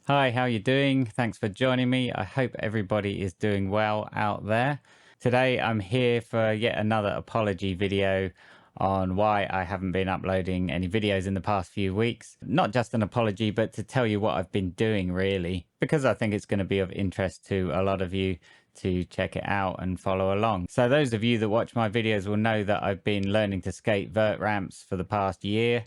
Hi, how you doing? Thanks for joining me. I hope everybody is doing well out there. Today I'm here for yet another apology video on why I haven't been uploading any videos in the past few weeks. Not just an apology, but to tell you what I've been doing really, because I think it's going to be of interest to a lot of you to check it out and follow along. So those of you that watch my videos will know that I've been learning to skate vert ramps for the past year,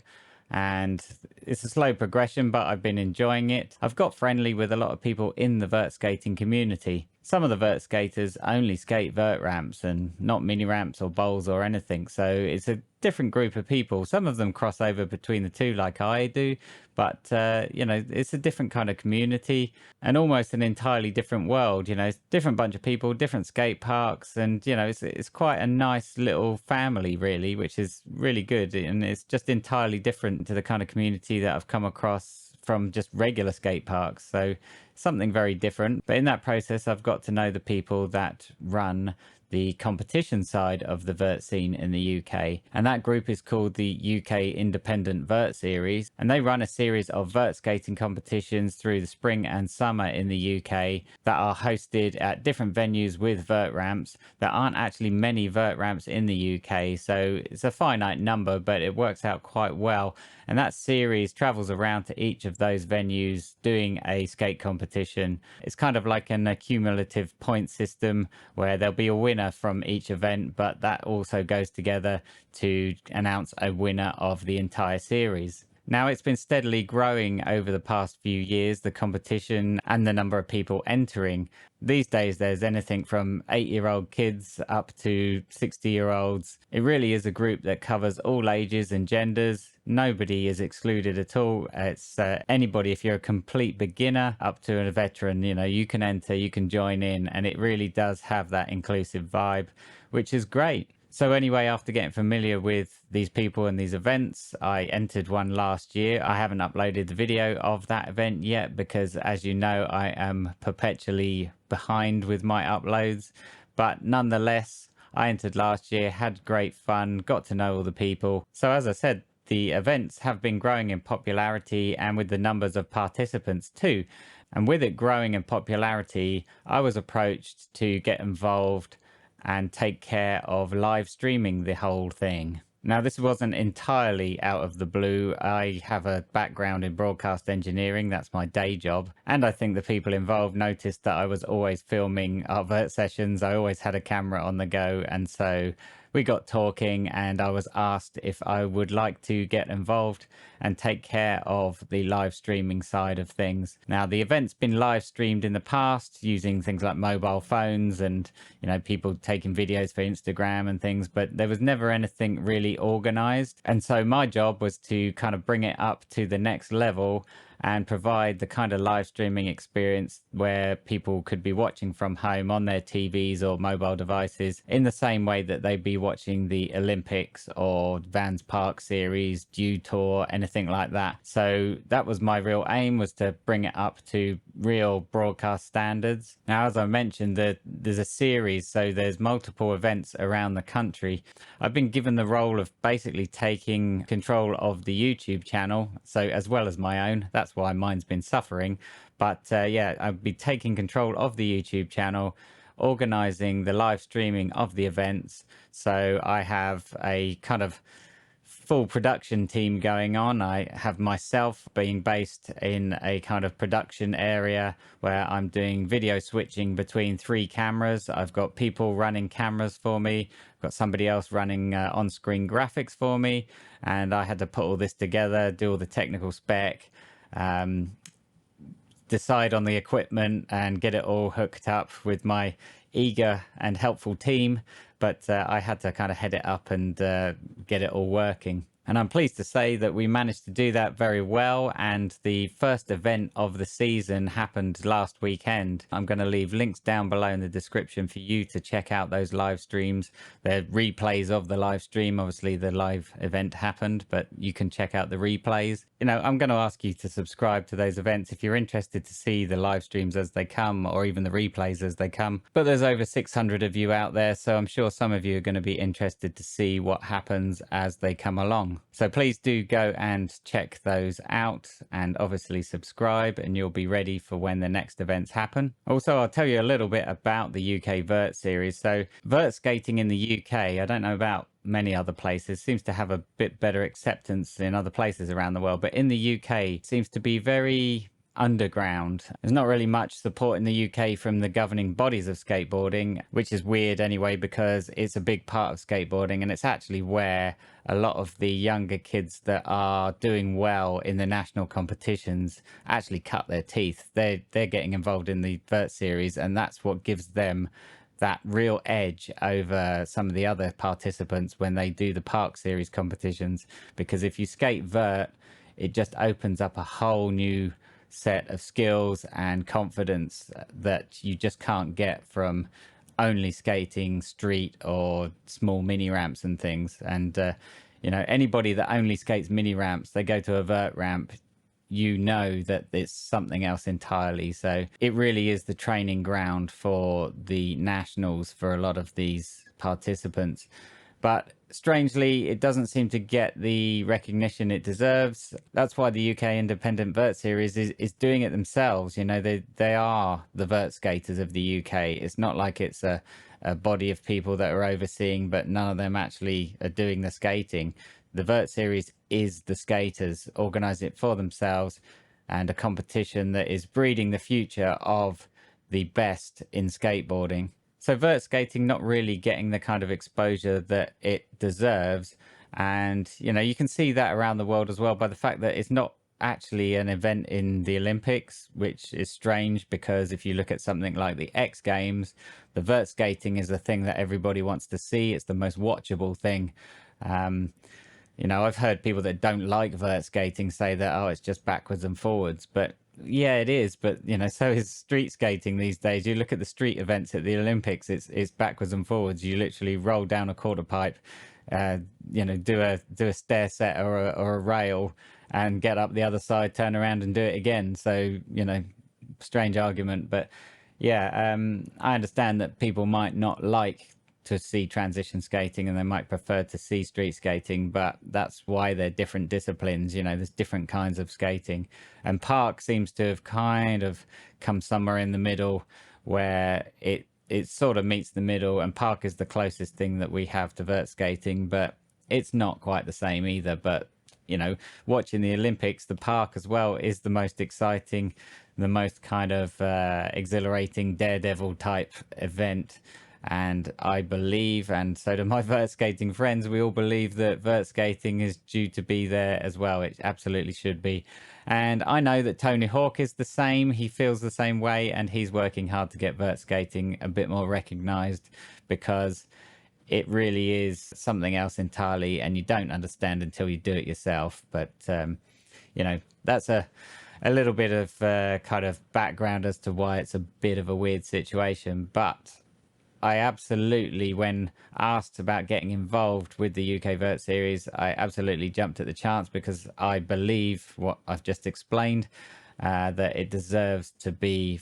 and it's a slow progression, but I've been enjoying it. I've got friendly with a lot of people in the vert skating community. Some of the vert skaters only skate vert ramps and not mini ramps or bowls or anything, so it's a different group of people. Some of them cross over between the two like I do, but it's a different kind of community and almost an entirely different world. It's a different bunch of people, different skate parks, and it's quite a nice little family really, which is really good, and it's just entirely different to the kind of community that I've come across from just regular skate parks. So something very different. But in that process, I've got to know the people that run the competition side of the vert scene in the UK. And that group is called the UK Independent Vert Series. And they run a series of vert skating competitions through the spring and summer in the UK that are hosted at different venues with vert ramps. There aren't actually many vert ramps in the UK, so it's a finite number, but it works out quite well. And that series travels around to each of those venues doing a skate competition. It's kind of like an accumulative point system where there'll be a winner from each event, but that also goes together to announce a winner of the entire series. Now, it's been steadily growing over the past few years, the competition and the number of people entering. These days, there's anything from 8-year-old kids up to 60-year-olds. It really is a group that covers all ages and genders. Nobody is excluded at all. It's anybody, if you're a complete beginner up to a veteran, you can enter, you can join in, and it really does have that inclusive vibe, which is great. So anyway, after getting familiar with these people and these events, I entered one last year. I haven't uploaded the video of that event yet because, as you know, I am perpetually behind with my uploads. But nonetheless, I entered last year, had great fun, got to know all the people. So as I said, the events have been growing in popularity and with the numbers of participants too. And with it growing in popularity, I was approached to get involved and take care of live streaming the whole thing. Now, this wasn't entirely out of the blue. I have a background in broadcast engineering. That's my day job. And I think the people involved noticed that I was always filming our vert sessions. I always had a camera on the go. And so we got talking and I was asked if I would like to get involved and take care of the live streaming side of things. Now, the event's been live streamed in the past using things like mobile phones and, people taking videos for Instagram and things, but there was never anything really organized. And so my job was to kind of bring it up to the next level and provide the kind of live streaming experience where people could be watching from home on their TVs or mobile devices in the same way that they'd be watching the Olympics or Vans Park Series, Dew Tour, anything like that. So that was my real aim, was to bring it up to real broadcast standards. Now, as I mentioned, there's a series, so there's multiple events around the country. I've been given the role of basically taking control of the YouTube channel, so as well as my own. That's why mine's been suffering. But I'll be taking control of the YouTube channel, organizing the live streaming of the events. So I have a kind of full production team going on. I have myself being based in a kind of production area where I'm doing video switching between 3 cameras. I've got people running cameras for me. I've got somebody else running on-screen graphics for me. And I had to put all this together, do all the technical spec, decide on the equipment and get it all hooked up with my eager and helpful team. But I had to kind of head it up and get it all working. And I'm pleased to say that we managed to do that very well. And the first event of the season happened last weekend. I'm going to leave links down below in the description for you to check out those live streams. They're replays of the live stream. Obviously, the live event happened, but you can check out the replays. I'm going to ask you to subscribe to those events if you're interested to see the live streams as they come, or even the replays as they come. But there's over 600 of you out there, so I'm sure some of you are going to be interested to see what happens as they come along. long. So please do go and check those out, and obviously subscribe, and you'll be ready for when the next events happen. Also, I'll tell you a little bit about the UK Vert series. So Vert skating in the UK, I don't know about many other places, seems to have a bit better acceptance in other places around the world, but in the UK it seems to be very underground. There's not really much support in the UK from the governing bodies of skateboarding, which is weird anyway, because it's a big part of skateboarding, and it's actually where a lot of the younger kids that are doing well in the national competitions actually cut their teeth. They're getting involved in the Vert series, and that's what gives them that real edge over some of the other participants when they do the Park series competitions. Because if you skate Vert, it just opens up a whole new set of skills and confidence that you just can't get from only skating street or small mini ramps and things. And you know, anybody that only skates mini ramps, they go to a Vert ramp, you know that it's something else entirely. So it really is the training ground for the nationals for a lot of these participants. But strangely, it doesn't seem to get the recognition it deserves. That's why the UK Independent Vert Series is doing it themselves. You know, they are the Vert skaters of the UK. It's not like it's a body of people that are overseeing, but none of them actually are doing the skating. The Vert Series is the skaters, organise it for themselves, and a competition that is breeding the future of the best in skateboarding. So vert skating not really getting the kind of exposure that it deserves. And, you know, you can see that around the world as well by the fact that it's not actually an event in the Olympics, which is strange, because if you look at something like the X Games, the vert skating is the thing that everybody wants to see. It's the most watchable thing. You know, I've heard people that don't like vert skating say that, oh, it's just backwards and forwards. But yeah, it is. But, you know, so is street skating these days. You look at the street events at the Olympics, it's backwards and forwards. You literally roll down a quarter pipe, you know, do a stair set or a rail and get up the other side, turn around and do it again. So, you know, strange argument. But yeah, I understand that people might not like to see transition skating and they might prefer to see street skating, but that's why they're different disciplines. You know, there's different kinds of skating, and Park seems to have kind of come somewhere in the middle where it sort of meets the middle, and Park is the closest thing that we have to vert skating, but it's not quite the same either. But you know, watching the Olympics, the Park as well is the most exciting, the most kind of exhilarating daredevil type event. And I believe, and so do my vert skating friends, we all believe that vert skating is due to be there as well. It absolutely should be. And I know that Tony Hawk is the same. He feels the same way, and he's working hard to get vert skating a bit more recognized, because it really is something else entirely, and you don't understand until you do it yourself. But, you know, that's a little bit of kind of background as to why it's a bit of a weird situation. But I absolutely, when asked about getting involved with the UK Vert Series, I absolutely jumped at the chance, because I believe what I've just explained, that it deserves to be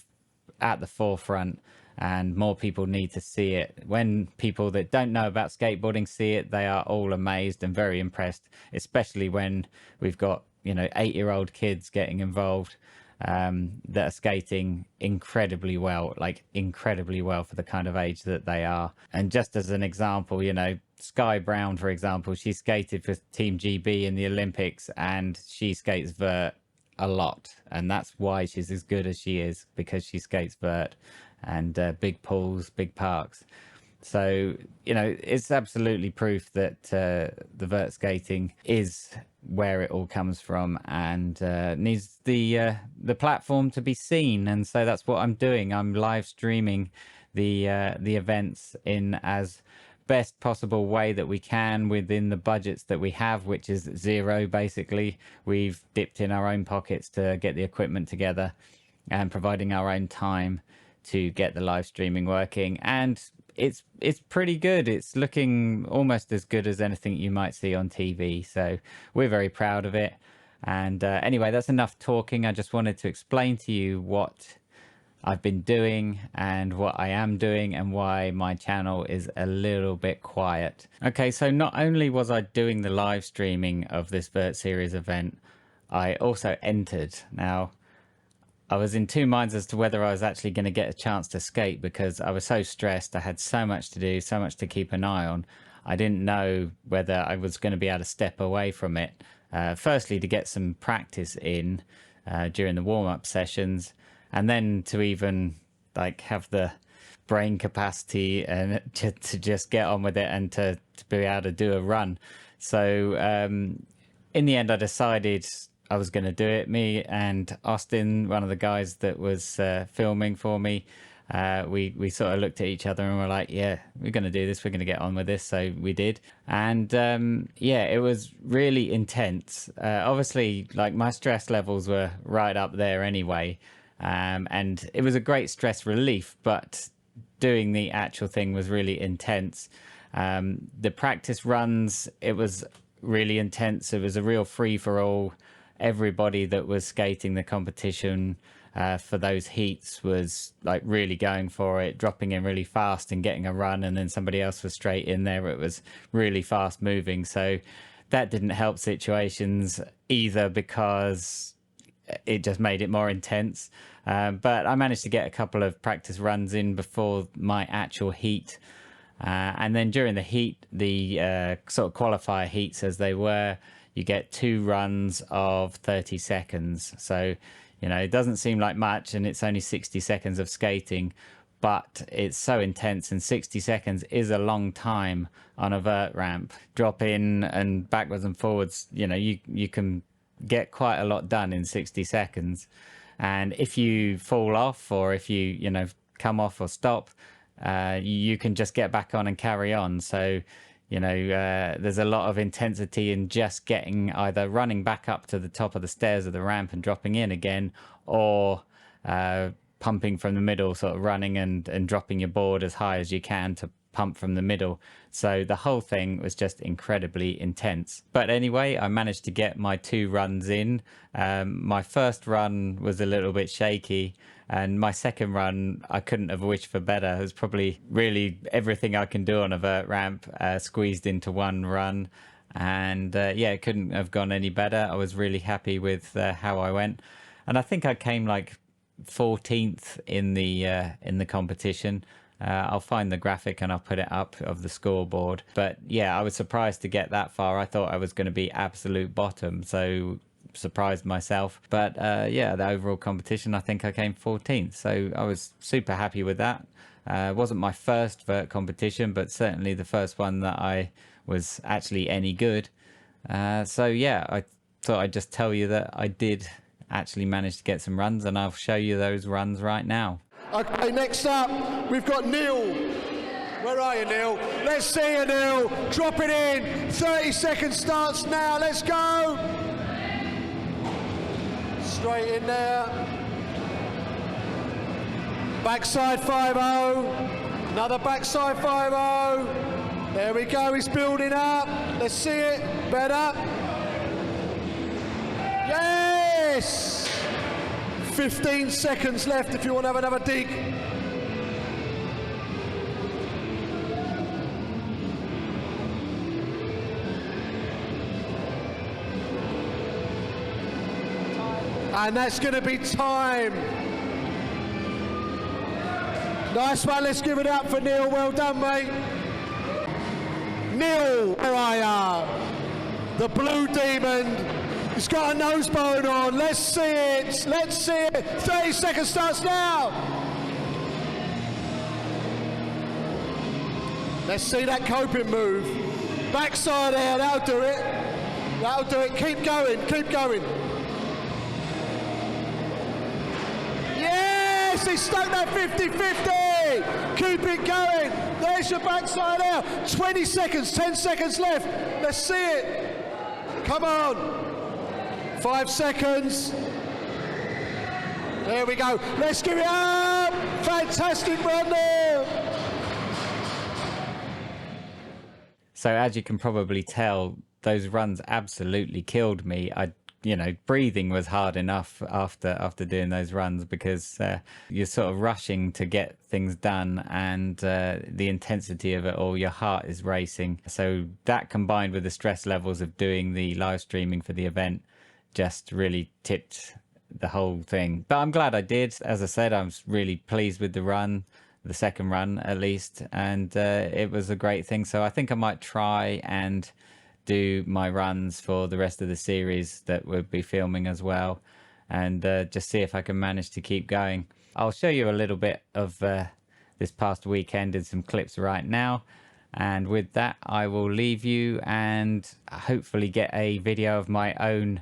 at the forefront, and more people need to see it. When people that don't know about skateboarding see it, they are all amazed and very impressed, especially when we've got, you know, 8-year-old kids getting involved, that are skating incredibly well, like incredibly well for the kind of age that they are. And just as an example, you know, Sky Brown, for example, she skated for Team GB in the Olympics, and she skates vert a lot, and that's why she's as good as she is, because she skates vert and big pools, big parks. So, you know, it's absolutely proof that the vert skating is where it all comes from, and needs the platform to be seen. And so that's what I'm doing. I'm live streaming the events in as best possible way that we can within the budgets that we have, which is zero basically. We've dipped in our own pockets to get the equipment together, and providing our own time to get the live streaming working. And it's pretty good. It's looking almost as good as anything you might see on TV. So we're very proud of it. And anyway, that's enough talking. I just wanted to explain to you what I've been doing and what I am doing and why my channel is a little bit quiet. Okay, so not only was I doing the live streaming of this Vert Series event, I also entered. Now, I was in two minds as to whether I was actually going to get a chance to skate because I was so stressed. I had so much to do, so much to keep an eye on. I didn't know whether I was going to be able to step away from it. Firstly, to get some practice in during the warm-up sessions, and then to even like have the brain capacity and to just get on with it and to be able to do a run. So in the end, I decided I was going to do it. Me and Austin, one of the guys that was filming for me, we sort of looked at each other and were like, yeah, we're going to do this. We're going to get on with this. So we did. And yeah, it was really intense. Obviously, like my stress levels were right up there anyway. And it was a great stress relief, but doing the actual thing was really intense. The practice runs, it was really intense. It was a real free for all. Everybody that was skating the competition for those heats was like really going for it, dropping in really fast and getting a run, and then somebody else was straight in there. It was really fast moving, so that didn't help situations either because it just made it more intense. But I managed to get a couple of practice runs in before my actual heat. And then during the heat, the sort of qualifier heats as they were, you get 2 runs of 30 seconds. So, you know, it doesn't seem like much and it's only 60 seconds of skating, but it's so intense, and 60 seconds is a long time on a vert ramp. Drop in and backwards and forwards, you know, you can get quite a lot done in 60 seconds. And if you fall off, or if you know, come off or stop, you can just get back on and carry on. So, you know, there's a lot of intensity in just getting either running back up to the top of the stairs of the ramp and dropping in again, or pumping from the middle, sort of running and dropping your board as high as you can to pump from the middle. So the whole thing was just incredibly intense. But anyway, I managed to get my 2 runs in. My first run was a little bit shaky, and my second run, I couldn't have wished for better. It was probably really everything I can do on a vert ramp squeezed into one run. And yeah, it couldn't have gone any better. I was really happy with how I went. And I think I came like 14th in the competition. I'll find the graphic and I'll put it up of the scoreboard. But yeah, I was surprised to get that far. I thought I was going to be absolute bottom, so surprised myself. But yeah, the overall competition, I think I came 14th, so I was super happy with that. It wasn't my first vert competition, but certainly the first one that I was actually any good. So yeah, I thought I'd just tell you that I did actually manage to get some runs, and I'll show you those runs right now. Okay, next up, we've got Neil. Where are you, Neil? Let's see you, Neil. Drop it in. 30 seconds starts now. Let's go. Straight in there. Backside 5-0. Another backside 5-0. There we go. He's building up. Let's see it. Better. Yes! 15 seconds left if you want to have another dig. And that's going to be time. Nice one, let's give it up for Neil. Well done, mate. Neil, where are you? The Blue Demon. He's got a nose bone on. Let's see it. Let's see it. 30 seconds starts now. Let's see that coping move. Backside air. That'll do it. That'll do it. Keep going. Keep going. Yes, he stuck that 50-50. Keep it going. There's your backside air. 20 seconds. 10 seconds left. Let's see it. Come on. 5 seconds. There we go. Let's give it up. Fantastic run there. So as you can probably tell, those runs absolutely killed me. I you know, breathing was hard enough after doing those runs, because you're sort of rushing to get things done, and the intensity of it all, your heart is racing. So that, combined with the stress levels of doing the live streaming for the event, just really tipped the whole thing. But I'm glad I did. As I said, I was really pleased with the run, the second run at least, and it was a great thing. So I think I might try and do my runs for the rest of the series that we'll be filming as well, and just see if I can manage to keep going. I'll show you a little bit of this past weekend and some clips right now, and with that I will leave you and hopefully get a video of my own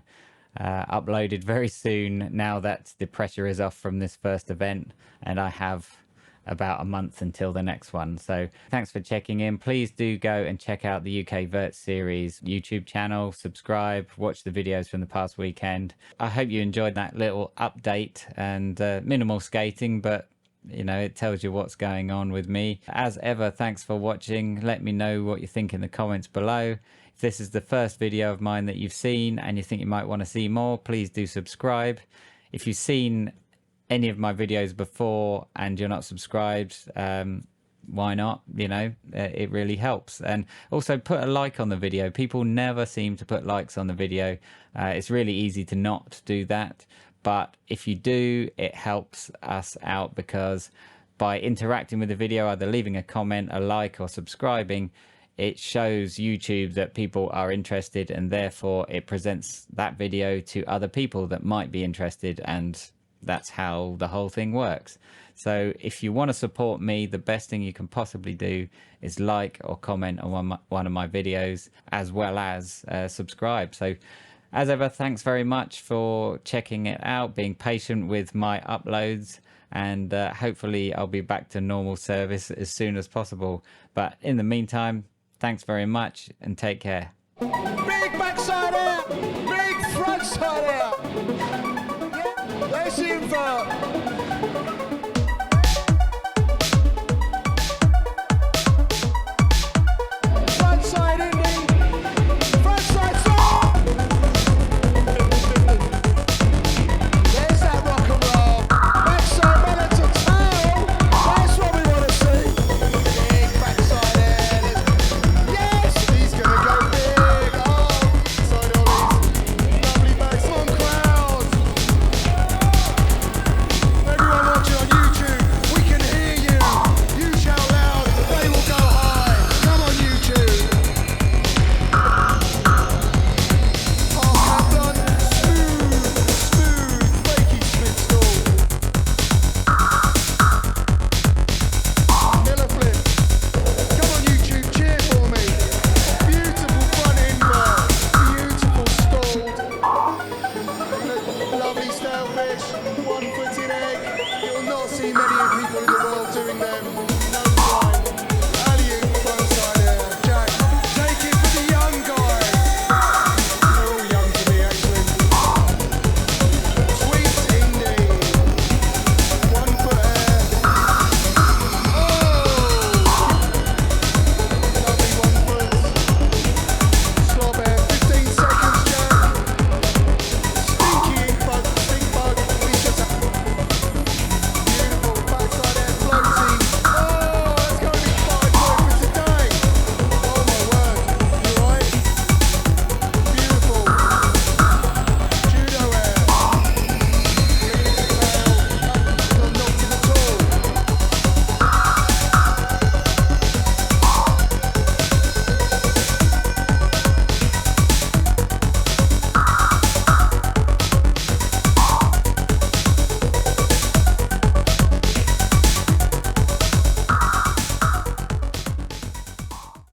uploaded very soon, now that the pressure is off from this first event and I have about a month until the next one. So thanks for checking in. Please do go and check out the UK Vert series YouTube channel, subscribe, watch the videos from the past weekend. I hope you enjoyed that little update, and minimal skating, but you know, it tells you what's going on with me. As ever, thanks for watching. Let me know what you think in the comments below. If this is the first video of mine that you've seen and you think you might want to see more, please do subscribe. If you've seen any of my videos before and you're not subscribed, why not? You know, it really helps. And also put a like on the video. People never seem to put likes on the video. It's really easy to not do that, but if you do, it helps us out, because by interacting with the video, either leaving a comment, a like, or subscribing, it shows YouTube that people are interested, and therefore it presents that video to other people that might be interested, and that's how the whole thing works. So if you want to support me, the best thing you can possibly do is like or comment on one of my videos, as well as subscribe. So as ever, thanks very much for checking it out, being patient with my uploads, and hopefully I'll be back to normal service as soon as possible. But in the meantime, thanks very much and take care. Big backside out, big front side out. Yeah, let's invert.